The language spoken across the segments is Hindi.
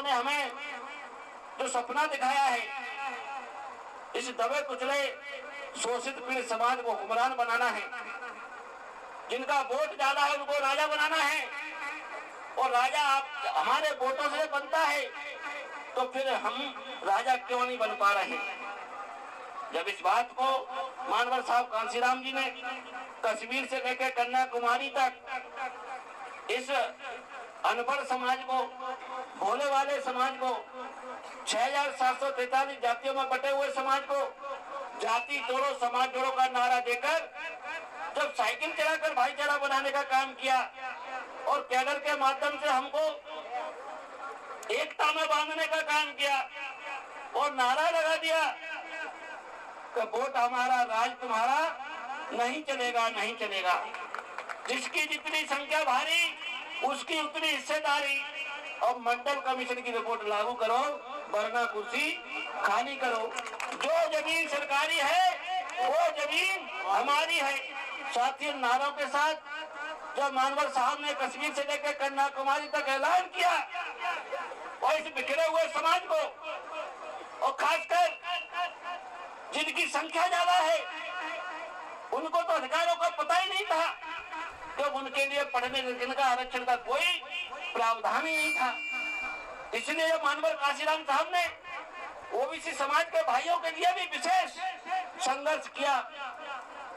ने हमें जो सपना दिखाया है, इस दबे कुचले शोषित पीड़ित समाज को हुक्मरान बनाना है, जिनका वोट ज्यादा है उनको राजा बनाना है, और राजा आप हमारे वोटों से बनता है, तो फिर हम राजा क्यों नहीं बन पा रहे? जब इस बात को मानवर साहब कांसीराम जी ने कश्मीर से लेकर कन्याकुमारी तक इस अनपढ़ समाज को, भोले वाले समाज को, 6743 जातियों में बटे हुए समाज को जाति तोड़ो समाज जोड़ो का नारा देकर जब साइकिल चलाकर भाईचारा बनाने का काम किया और कैडर के माध्यम से हमको एकता में बांधने का काम किया और नारा लगा दिया कि वोट हमारा राज तुम्हारा, नहीं चलेगा नहीं चलेगा, जिसकी जितनी संख्या भारी उसकी उतनी हिस्सेदारी, और मंडल कमीशन की रिपोर्ट लागू करो वरना कुर्सी खाली करो। जो जमीन सरकारी है वो जमीन हमारी है। साथियों, नारों के साथ जब मानवर साहब ने कश्मीर से लेकर कन्याकुमारी तक ऐलान किया और इस बिखरे हुए समाज को, और खासकर जिनकी संख्या ज्यादा है, उनको तो अधिकारों का पता ही नहीं था, जब उनके लिए पढ़ने लिखने का आरक्षण का कोई प्रावधान ही नहीं था। इसलिए मानवर कांसीराम साहब ने ओबीसी समाज के भाइयों के लिए भी विशेष संघर्ष किया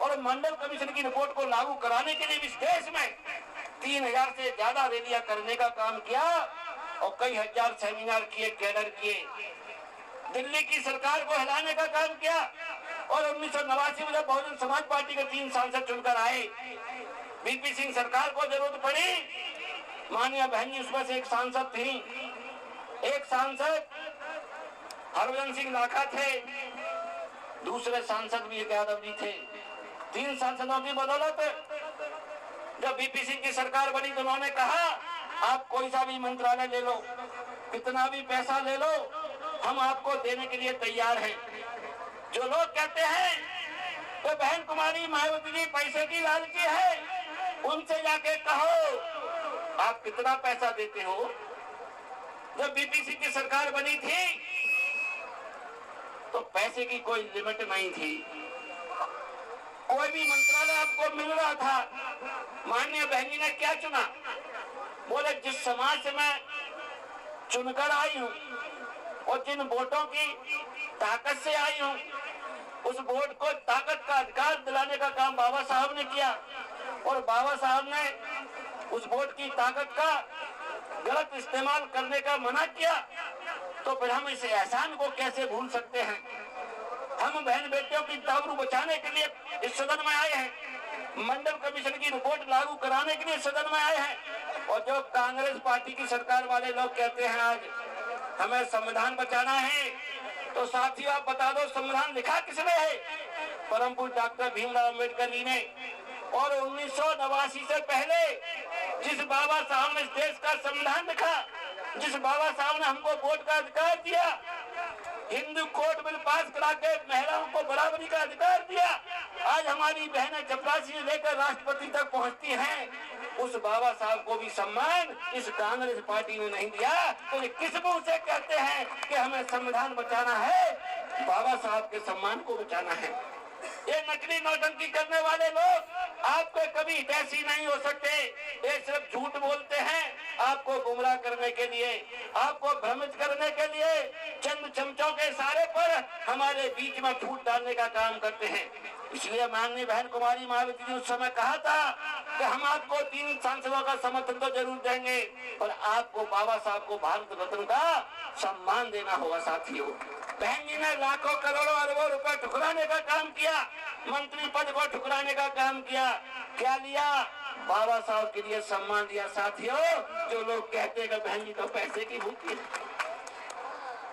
और मंडल कमीशन की रिपोर्ट को लागू कराने के लिए इस देश में 3000 से ज्यादा रैलियां करने का काम किया और कई हजार सेमिनार किए, कैडर किए, दिल्ली की सरकार को हिलाने का काम किया। और 1989 में जब बहुजन समाज पार्टी के 3 सांसद चुनकर आए, बीपी सिंह सरकार को जरूरत पड़ी, माननीय बहन जी उसमें से एक सांसद थी, एक सांसद हरभजन सिंह लाखा थे, दूसरे सांसद भी यादव जी थे। 3 सांसदों की बदौलत जब बीपी सिंह की सरकार बनी तो उन्होंने कहा आप कोई सा भी मंत्रालय ले लो, कितना भी पैसा ले लो, हम आपको देने के लिए तैयार हैं। जो लोग कहते हैं कि बहन कुमारी मायावती जी पैसे की लालची है, उनसे जाके कहो आप कितना पैसा देते हो। जब बीपीसी की सरकार बनी थी तो पैसे की कोई लिमिट नहीं थी, कोई भी मंत्रालय आपको मिल रहा था। माननीय बहन जी ने क्या चुना, बोले जिस समाज से मैं चुनकर आई हूँ और जिन वोटों की ताकत से आई हूँ, उस वोट को ताकत का अधिकार दिलाने का काम बाबा साहब ने किया और बाबा साहब ने उस वोट की ताकत का गलत इस्तेमाल करने का मना किया, तो फिर हम इस एहसान को कैसे भूल सकते हैं। हम बहन बेटियों की आबरू बचाने के लिए इस सदन में आए हैं, मंडल कमीशन की रिपोर्ट लागू कराने के लिए सदन में आए हैं। और जो कांग्रेस पार्टी की सरकार वाले लोग कहते हैं आज हमें संविधान बचाना है, तो साथियों आप बता दो संविधान लिखा किसने है? परम पूज्य डॉक्टर भीमराव अम्बेडकर जी ने। और 1989 से पहले जिस बाबा साहब ने इस देश का संविधान लिखा, जिस बाबा साहब ने हमको वोट का अधिकार दिया, हिंदू कोड बिल पास करा के महिलाओं को बराबरी का अधिकार दिया, आज हमारी बहनें चपरासी से लेकर राष्ट्रपति तक पहुंचती हैं, उस बाबा साहब को भी सम्मान इस कांग्रेस पार्टी ने नहीं दिया। तो ये किस मुंह से कहते हैं कि हमें संविधान बचाना है? बाबा साहब के सम्मान को बचाना है। ये नकली नौटंकी करने वाले लोग आपके कभी हितैषी नहीं हो सकते। ये सिर्फ झूठ बोलते हैं आपको गुमराह करने के लिए, आपको भ्रमित करने के लिए, चंद चमचों के इशारे पर हमारे बीच में फूट डालने का काम करते हैं। इसलिए माननीय बहन कुमारी मायावती जी उस समय कहा था कि हम आपको 3 सांसदों का समर्थन तो जरूर देंगे, पर आपको बाबा साहब को भारत रत्न का सम्मान देना होगा। साथियों, बहन जी ने लाखों करोड़ों अरबों रुपए ठुकराने का काम किया, मंत्री पद को ठुकराने का काम किया। क्या लिया? बाबा साहब के लिए सम्मान दिया। साथियों, जो लोग कहते हैं कि बहन जी तो पैसे की भूखी है,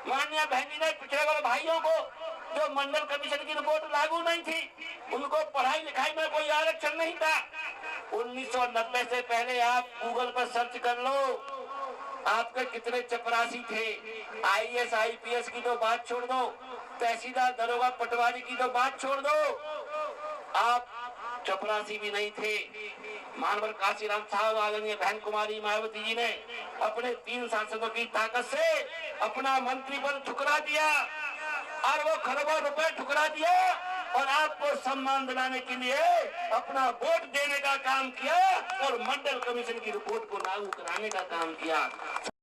माननीय बहन जी ने पिछड़े वाले भाइयों को जो मंडल कमीशन की रिपोर्ट लागू नहीं थी, उनको पढ़ाई लिखाई में कोई आरक्षण नहीं था। 1990 से पहले आप गूगल पर सर्च कर लो, आपके कितने चपरासी थे। आईएएस आईपीएस की तो बात छोड़ दो, तहसीलदार दरोगा पटवारी की तो बात छोड़ दो, आप चपरासी भी नहीं थे। मानवर काशीराम साहब, आदरणीय बहन कुमारी मायावती जी ने अपने 3 सांसदों की ताकत से अपना मंत्री पद ठुकरा दिया और वो खरबों रुपए ठुकरा दिया और आपको सम्मान दिलाने के लिए अपना वोट देने का काम किया और मंडल कमीशन की रिपोर्ट को लागू कराने का काम किया।